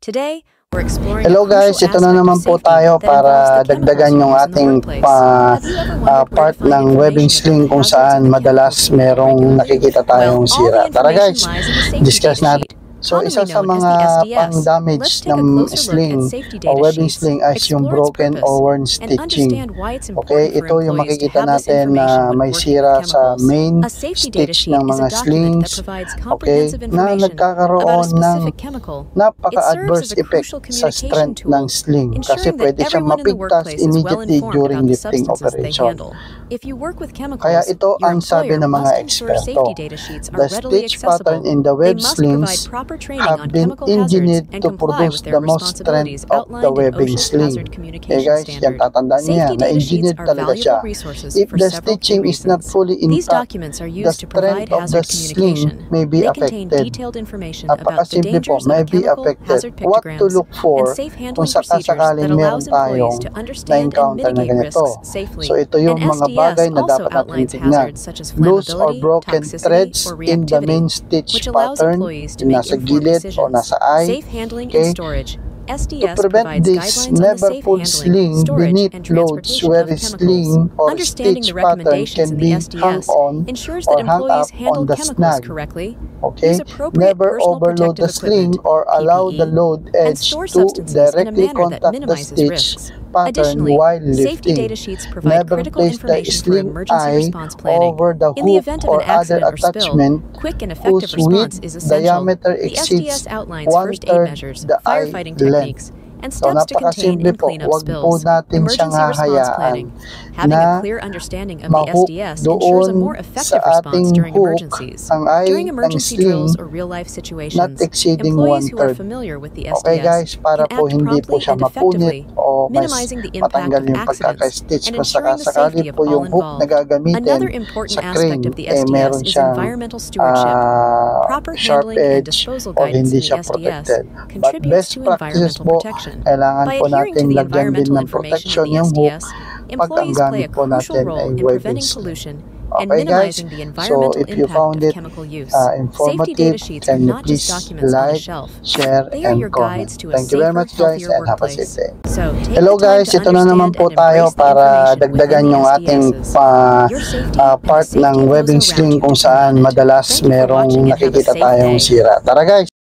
Today, we're exploring Hello guys, ito na naman po tayo para dagdagan yung ating part ng webbing sling kung saan madalas merong nakikita tayong sira. Tara guys, discuss natin. So isa sa mga pang-damage ng sling o webbing sling ay yung broken or worn stitching. Okay, ito yung makikita natin na may sira sa main stitch ng mga slings. Okay, na nagkakaroon ng napaka-adverse effect sa strength ng sling kasi pwede siyang mapigtas immediately during lifting operation. Kaya ito ang sabi ng mga eksperto. The stitch pattern in the web slings have been engineered to produce the most strength of the webbing sling. Okay guys, yan tatandaan niya, na-engineered talaga siya. If the stitching is not fully intact, the strength of the sling may be affected. Napakasimple po, may be affected. What to look for kung sakasakaling meron tayong na-encounter na ganito. So ito yung mga bagay na dapat natin tignan. Loose or broken threads in the main stitch pattern, nasa gilid o nasa eye. Okay? To prevent this, never put sling beneath loads where the sling or stitch pattern can be hung on or hung up on the snag. Okay? Never overload the sling or allow the load edge to directly contact the stitch pattern while lifting. Never place the sling eye over the hook or other attachment whose width diameter exceeds 1/3 the eye length. So napakasimple po, huwag po natin siyang hahayaan na ma-hook doon sa ating hook ang eye ng sling not exceeding 1/3. Okay guys, para po hindi po siya mapunit o mas matanggal yung pagkaka-stitch. Kung sakasakali po yung hook na gagamitin sa crane, meron siyang sharp edge o hindi siya protected. But best practices po, kailangan po natin lagyan din ng protection yung hook pag ang gamit po natin ay webbing sling. Okay guys, so if you found it informative, can you please like, share, and comment. Thank you very much guys and have a safe day. Hello guys, ito na naman po tayo para dagdagan yung ating part ng webbing sling kung saan madalas merong nakikita tayong sira. Tara guys!